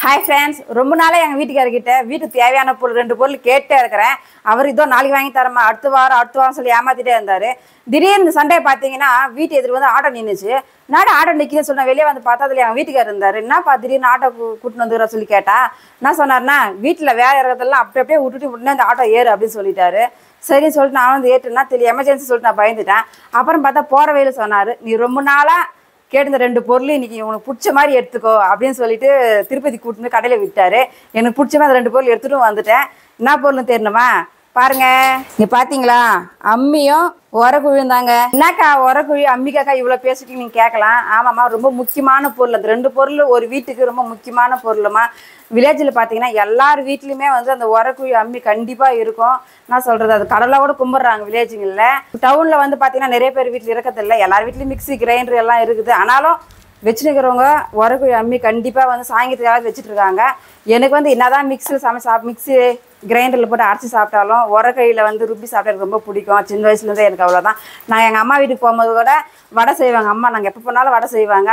Hi friends, ரொம்ப நாளாக எங்கள் வீட்டுக்காரர்கிட்ட வீட்டுக்கு தேவையான பொருள் 2 பொருள் கேட்டே இருக்கிறேன். அவர் இதோ நாளைக்கு வாங்கி தரமா, அடுத்த வாரம் சொல்லி ஏமாத்திட்டே இருந்தார். திடீர்னு சண்டே பார்த்தீங்கன்னா வீட்டு எதிர் வந்து ஆட்டோ நின்றுச்சு. நாடு ஆட்டோ நிற்கிதுன்னு சொன்னால் வெளியே வந்து பார்த்தா அதில் எங்கள் வீட்டுக்காரர் இருந்தார். என்னப்பா திடீர்னு ஆட்டோ கூட்டின்னு வந்துடுற சொல்லி கேட்டா, என்ன சொன்னார்னா, வீட்டில் வேலை இருக்கிறதெல்லாம் அப்படியே விட்டுட்டு உடனே அந்த ஆட்டோ ஏறு அப்படின்னு சொல்லிட்டாரு. சரின்னு சொல்லிட்டு நான் வந்து ஏற்றுனா தெரியல, எமர்ஜென்சி சொல்லிட்டு நான் பயந்துட்டேன். அப்புறம் பார்த்தா போகிற வழியில் சொன்னார், நீ ரொம்ப நாளாக கேட்டு இந்த 2 பொருள் இன்னைக்கு உனக்கு பிடிச்ச மாதிரி எடுத்துக்கோ அப்படின்னு சொல்லிட்டு திருப்பதி கூட்டின்னு கடையில் விட்டாரு. எனக்கு பிடிச்ச மாதிரி 2 பொருள் எடுத்துகிட்டும் வந்துட்டேன். என்ன பொருள்னு தெரியணுமா? பாருங்க, இங்க பாத்தீங்களா, அம்மியும் உரக்குழியும் தாங்க. என்னக்கா உரக்குழி அம்மிக்காக்கா இவ்வளோ பேசிட்டு நீங்க கேட்கலாம். ஆமாம்மா, ரொம்ப முக்கியமான பொருள். அந்த 2 பொருள் ஒரு வீட்டுக்கு ரொம்ப முக்கியமான பொருளுமா. வில்லேஜில் பார்த்தீங்கன்னா எல்லார் வீட்லையுமே வந்து அந்த உரக்குழி அம்மி கண்டிப்பாக இருக்கும். நான் சொல்கிறது, அது கடலோட கும்பிட்றாங்க வில்லேஜுங்களில். டவுனில் வந்து பார்த்தீங்கன்னா நிறைய பேர் வீட்டில் இருக்கிறதில்ல. எல்லார் வீட்லேயும் மிக்சி கிரைண்டர் எல்லாம் இருக்குது. ஆனாலும் வச்சுருக்கிறவங்க உரக்குழி அம்மி கண்டிப்பாக வந்து சாயங்காலத்துக்காக வச்சுட்டு இருக்காங்க. எனக்கு வந்து என்னதான் மிக்சியில் மிக்சி கிரைண்டரில் போட்டு அரைச்சி சாப்பிட்டாலும் உரக்கையில் வந்து ருப்பி சாப்பிட்டா எனக்கு ரொம்ப பிடிக்கும். சின்ன வயசுலேருந்தே எனக்கு அவ்வளோதான். நான் எங்கள் அம்மா வீட்டுக்கு போகும்போது கூட வடை செய்வாங்க அம்மா. நாங்கள் எப்போ போனாலும் வடை செய்வாங்க.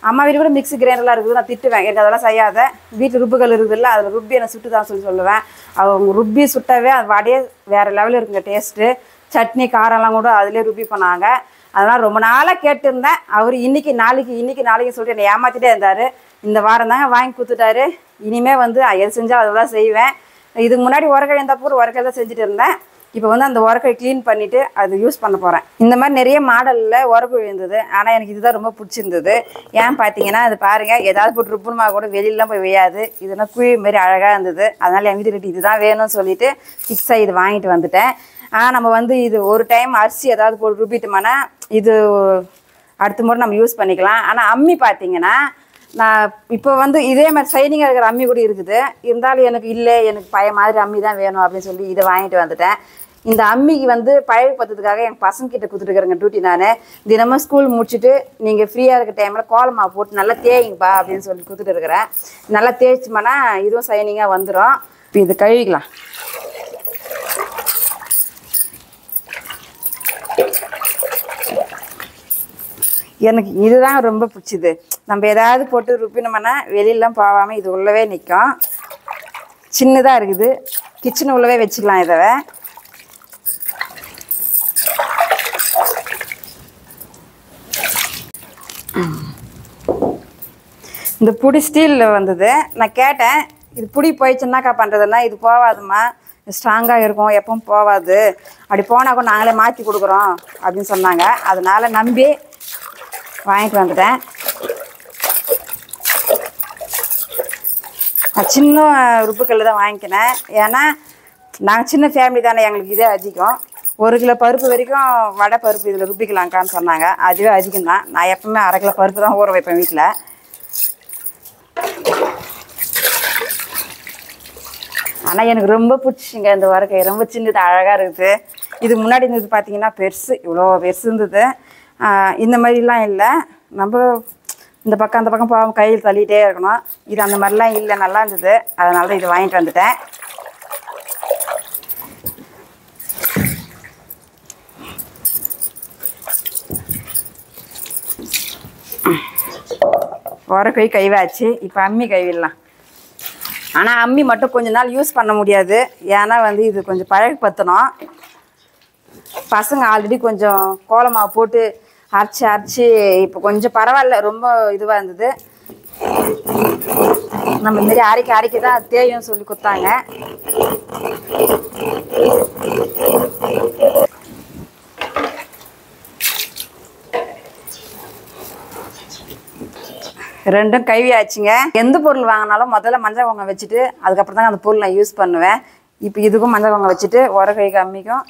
அம்மா வீட்டு கூட மிக்சி கிரைண்டர்லாம் இருக்குது. நான் திட்டுவேன், எனக்கு அதெல்லாம் செய்யாத, வீட்டில் ருப்புகள் இருக்குதுல்ல, அதில் ருப்பி என்னை சுட்டு தான் சொல்லுவேன். அவங்க ருப்பி சுட்டவே அது வடையே வேறு லெவலில் இருக்குங்க டேஸ்ட்டு. சட்னி காரம்லாம் கூட அதிலே ருப்பி பண்ணாங்க. அதெல்லாம் ரொம்ப நாளாக கேட்டுருந்தேன். அவர் இன்னைக்கு நாளைக்கு சொல்லிட்டு என்னை ஏமாற்றிட்டே இருந்தார். இந்த வாரம் தாங்க வாங்கி கொடுத்துட்டாரு. இனிமேல் வந்து எது செஞ்சால் அதெல்லாம் செய்வேன். இதுக்கு முன்னாடி உரக்கழி இருந்தால் பூரா உரக்கழி தான் செஞ்சுட்டு இருந்தேன். இப்போ வந்து அந்த உரக்கழி க்ளீன் பண்ணிவிட்டு அது யூஸ் பண்ண போகிறேன். இந்த மாதிரி நிறைய மாடலில் உரக்குழி இருந்தது. ஆனால் எனக்கு இதுதான் ரொம்ப பிடிச்சிருந்தது. ஏன் பார்த்தீங்கன்னா, அது பாருங்கள், ஏதாவது போட்டு ருப்புணுமா கூட வெளியிலலாம் போய் வையாது. இதெல்லாம் குழி மாரி அழகாக இருந்தது. அதனால் என் வீட்டுக்கிட்ட இதுதான் வேணும்னு சொல்லிட்டு ஃபிக்ஸாக இது வாங்கிட்டு வந்துட்டேன். நம்ம வந்து இது ஒரு டைம் அரிசி ஏதாவது போட்டு ருப்பிட்டோம்னா இது அடுத்த முறை நம்ம யூஸ் பண்ணிக்கலாம். ஆனால் அம்மி பார்த்தீங்கன்னா, நான் இப்போ வந்து இதே மாதிரி சைனிங்காக இருக்கிற அம்மி கூட இருக்குது. இருந்தாலும் எனக்கு இல்லை, எனக்கு பழைய மாதிரி அம்மி தான் வேணும் அப்படின்னு சொல்லி இதை வாங்கிட்டு வந்துட்டேன். இந்த அம்மிக்கு வந்து பழகப்படுத்துறதுக்காக என் பசங்கிட்ட கொடுத்துட்டுருக்குறேங்க டியூட்டி. நான் தினமும் ஸ்கூல் முடிச்சுட்டு நீங்கள் ஃப்ரீயாக இருக்க டைமில் கோலமாவு போட்டு நல்லா தேய்ங்கப்பா அப்படின்னு சொல்லி கொடுத்துட்டு இருக்கிறேன். நல்லா தேய்ச்சிமானா இதுவும் சைனிங்காக வந்துடும். இப்போ இது கழுவிக்கலாம். எனக்கு இதுதான் ரொம்ப பிடிச்சிது. நம்ம ஏதாவது போட்டு ருப்பினோம்னா வெளியிலாம் போகாமல் இது உள்ளவே நிற்கும். சின்னதாக இருக்குது, கிச்சன் உள்ளவே வச்சுக்கலாம். இதை இந்த புடி ஸ்டீலில் வந்தது. நான் கேட்டேன், இது புடி போயிடுச்சுன்னாக்கா பண்ணுறதுன்னா, இது போகாதுமா, ஸ்ட்ராங்காக இருக்கும், எப்பவும் போகாது, அப்படி போனால் கூட நாங்களே மாற்றி கொடுக்குறோம் அப்படின்னு சொன்னாங்க. அதனால் நம்பி வாங்கிட்டு வந்துட்டேன். நான் சின்ன ருப்புக்கல்ல தான் வாங்கிக்கினேன். ஏன்னா நாங்கள் சின்ன ஃபேமிலி தானே, எங்களுக்கு இதே அதிகம். 1 கிலோ பருப்பு வரைக்கும் வடை பருப்பு இதில் ருப்பிக்கலாங்கான்னு சொன்னாங்க. அதுவே அதிகம் தான். நான் எப்பவுமே 1/2 கிலோ பருப்பு தான் ஊற வைப்பேன் வீட்டில். ஆனால் எனக்கு ரொம்ப பிடிச்சிங்க இந்த உரக்கை. ரொம்ப சின்னது, அழகாக இருக்குது. இது முன்னாடி இருந்தது பார்த்தீங்கன்னா பெருசு, இவ்வளோ பெருசு இருந்தது. இந்த மாதிரிலாம் இல்லை. நம்ம இந்த பக்கம் அந்த பக்கம் போகாமல் கையில் தள்ளிகிட்டே இருக்கணும். இது அந்த மாதிரிலாம் இல்லை, நல்லா இருந்தது. அதனால தான் இது வாங்கிட்டு வந்துட்டேன். உரக்கை கைவாச்சு. இப்போ அம்மி கைவிடலாம். ஆனால் அம்மி மட்டும் கொஞ்ச நாள் யூஸ் பண்ண முடியாது. ஏன்னா வந்து இது கொஞ்சம் பழகப்படுத்தணும். பசங்க ஆல்ரெடி கொஞ்சம் கோலமாவு போட்டு அரைச்சி இப்போ கொஞ்சம் பரவாயில்ல, ரொம்ப இதுவாக இருந்தது. நம்ம இந்தமாரி அரைக்க தான் தேயும் சொல்லி கொடுத்தாங்க. ரெண்டும் கைவி ஆச்சுங்க. எந்த பொருள் வாங்கினாலும் முதல்ல மஞ்சள் குங்குமம் வச்சுட்டு அதுக்கப்புறம் தான் அந்த பொருள் நான் யூஸ் பண்ணுவேன். இப்போ இதுக்கும் மஞ்சள் குங்குமம் வச்சுட்டு உரக்கைக்கு அம்மிக்கும்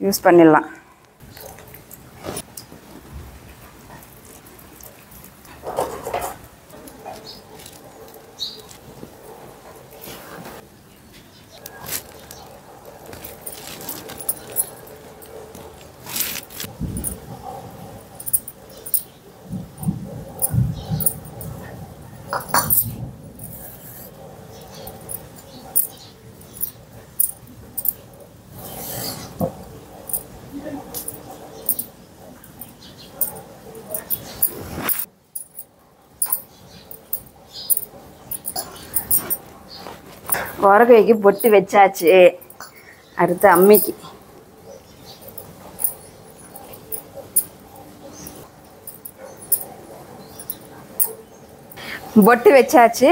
யூஸ் பண்ணிடலாம். உரக்கைக்கு பொட்டு வச்சாச்சு. அடுத்து அம்மிக்கு பொட்டு வச்சாச்சு.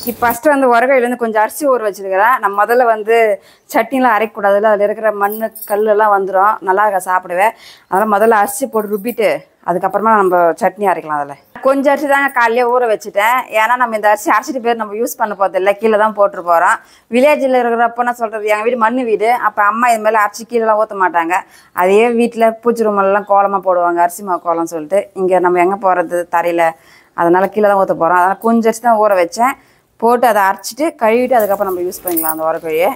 இப்போ ஃபஸ்ட்டு வந்து உரகையிலேருந்து கொஞ்சம் அரிசி ஊற வச்சுருக்கிறேன். நம்ம முதல்ல வந்து சட்னிலாம் அரைக்கக்கூடாதுல்ல, அதில் இருக்கிற மண் கல்லெல்லாம் வந்துடும், நல்லா இருக்க சாப்பிடுவேன். அதனால் முதல்ல அரிசி போட்டு ருப்பிட்டு அதுக்கப்புறமா நம்ம சட்னி அரைக்கலாம். அதில் கொஞ்சம் அரிசி தாங்க காலையிலே ஊற வச்சுட்டேன். ஏன்னா நம்ம இந்த அரிசி அரைச்சிட்டு பேர் நம்ம யூஸ் பண்ண போகிறதில்ல, கீழே தான் போட்டு போகிறோம். வில்லேஜில் இருக்கிறப்ப நான் சொல்கிறது, எங்கள் வீடு மண் வீடு. அப்போ அம்மா இது மேலே அரிசி கீழெலாம் ஊற்ற மாட்டாங்க. அதே வீட்டில் பூச்சி ரூமெல்லாம் கோலமாக போடுவாங்க, அரிசி மாவு கோலம்னு சொல்லிட்டு. இங்கே நம்ம எங்கே போகிறது தரையில், அதனால் கீழே தான் ஊற்ற போகிறோம். அதனால் கொஞ்சம் அரிசி தான் ஊற வச்சேன். போட்டு அதை அரைச்சிட்டு கழுவிட்டு அதுக்கப்புறம் நம்ம யூஸ் பண்ணிக்கலாம் அந்த உரக்கொழியை.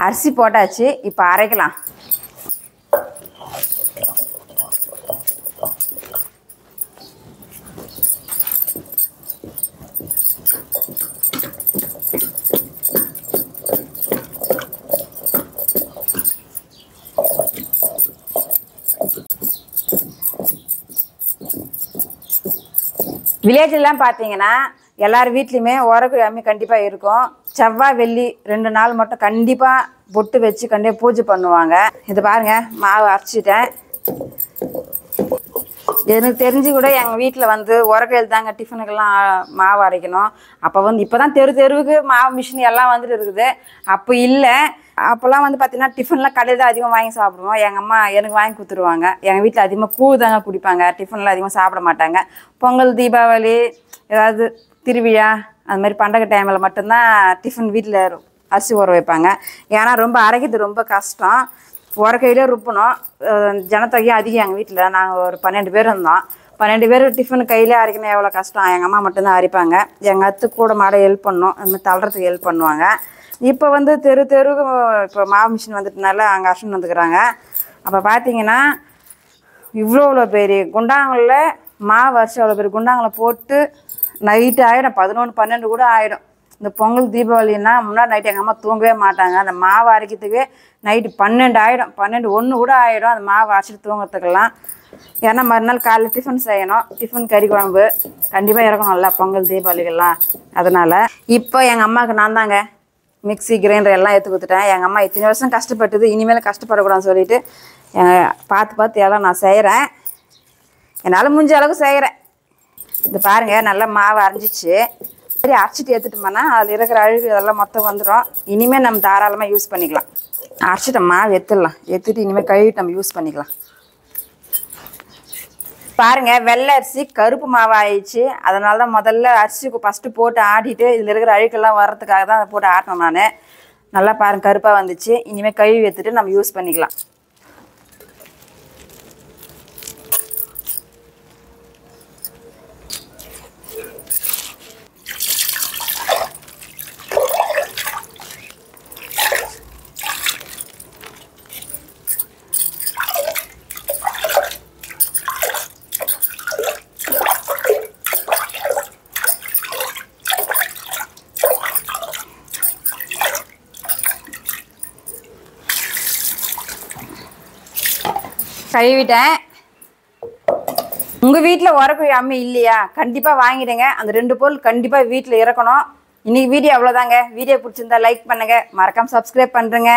அரிசி போட்டாச்சு, இப்போ அரைக்கலாம். வில்லேஜ்லாம் பார்த்தீங்கன்னா எல்லார் வீட்லேயுமே உரக்குழி அம்மி கண்டிப்பாக இருக்கும். செவ்வாய் வெள்ளி 2 நாள் மட்டும் கண்டிப்பாக பொட்டு வச்சு கண்டிப்பாக பூஜை பண்ணுவாங்க. இது பாருங்கள், மாவு அரைச்சிட்டேன். எனக்கு தெரிஞ்சு கூட எங்கள் வீட்டில் வந்து உரக்கையில் தாங்க டிஃபனுக்கெல்லாம் மாவு அரைக்கணும். அப்போ வந்து இப்போ தான் தெருவுக்கு மாவு மிஷின் எல்லாம் வந்துட்டு இருக்குது. அப்போ இல்லை. அப்போல்லாம் வந்து பார்த்திங்கன்னா டிஃபன்லாம் கடையில் தான் அதிகமாக வாங்கி சாப்பிடுவோம். எங்கள் அம்மா எனக்கு வாங்கி கொடுத்துருவாங்க. எங்கள் வீட்டில் அதிகமாக கூழ் தாங்க குடிப்பாங்க, டிஃபன்லாம் அதிகமாக சாப்பிட மாட்டாங்க. பொங்கல், தீபாவளி, ஏதாவது திருவிழா அது மாதிரி பண்டகை டைமில் மட்டும்தான் டிஃபன் வீட்டில் அரிசி ஊற வைப்பாங்க. ஏன்னா ரொம்ப அரைக்கிறது ரொம்ப கஷ்டம். உரக்கையிலே ருப்பணும். ஜனத்தொகையும் அதிகம் எங்கள் வீட்டில். நாங்கள் ஒரு 12 பேர் இருந்தோம். 12 பேர் டிஃபன் கையிலே அரைக்கணும், எவ்வளோ கஷ்டம். எங்கள் அம்மா மட்டும்தான் அரைப்பாங்க. எங்கள் அத்து கூட மாட ஹெல்ப் பண்ணணும், அந்த மாதிரி தள்ளுறதுக்கு ஹெல்ப் பண்ணுவாங்க. இப்போ வந்து தெருவுக்கு இப்போ மாவு மிஷின் வந்துட்டனால அங்கே அரிசின்னு வந்துக்கிறாங்க. அப்போ பார்த்தீங்கன்னா இவ்வளோ பெரிய குண்டாங்களில் மாவு அரிசி அவ்வளோ பெரிய குண்டாங்களை போட்டு நைட்டு ஆகிடும், 11, 12 கூட ஆகிடும். இந்த பொங்கல், தீபாவளின்னா முன்னாடி நைட்டு எங்கள் அம்மா தூங்கவே மாட்டாங்க. அந்த மாவு அரைக்கிறதுக்கு நைட்டு 12 ஆகிடும், 12, 1 கூட ஆகிடும் அந்த மாவு அரைச்சிட்டு தூங்குறதுக்கெல்லாம். ஏன்னா மறுநாள் காலையில் டிஃபன் செய்யணும். டிஃபன் கறி குழம்பு கண்டிப்பாக இறக்கணும்ல பொங்கல், தீபாவளிகள்லாம். அதனால் இப்போ எங்கள் அம்மாவுக்கு நான் தாங்க மிக்ஸி, கிரைண்டர் எல்லாம் எடுத்து கொடுத்துட்டேன். எங்கள் அம்மா இத்தனை வருஷம் கஷ்டப்பட்டது, இனிமேல் கஷ்டப்படக்கூடாதுன்னு சொல்லிட்டு பார்த்து எல்லாம் நான் செய்கிறேன். என்னால் முடிஞ்ச அளவுக்கு செய்கிறேன். இது பாருங்கள், நல்லா மாவு அரைஞ்சிச்சு. சரி, அரைச்சிட்டு எடுத்துட்டோம்னா அதில் இருக்கிற அழுகு அதெல்லாம் மொத்தம் வந்துடும். இனிமேல் நம்ம தாராளமாக யூஸ் பண்ணிக்கலாம். அரைச்சிட்ட மாவு எடுத்துட்டு இனிமேல் கழுவிட்டு நம்ம யூஸ் பண்ணிக்கலாம். பாருங்கள், வெள்ளை அரிசி கருப்பு மாவு ஆயிடுச்சு. அதனால தான் முதல்ல அரிசி ஃபஸ்ட்டு போட்டு ஆட்டிட்டு இதில் இருக்கிற அழுக்கெல்லாம் வர்றதுக்காக தான் அதை போட்டு ஆட்டினேன் நான். நல்லா பாருங்கள், கருப்பாக வந்துச்சு. இனிமேல் கழுவி எடுத்துட்டு நம்ம யூஸ் பண்ணிக்கலாம். கழுவிட்டேன். உங்கள் வீட்டில் உரக்குழி அம்மி இல்லையா? கண்டிப்பாக வாங்கிடுங்க. அந்த 2 பொருள் கண்டிப்பாக வீட்டில் இருக்கணும். இன்றைக்கி வீடியோ அவ்வளோதாங்க. வீடியோ பிடிச்சிருந்தா லைக் பண்ணுங்கள், மறக்காமல் சப்ஸ்கிரைப் பண்ணுறேங்க.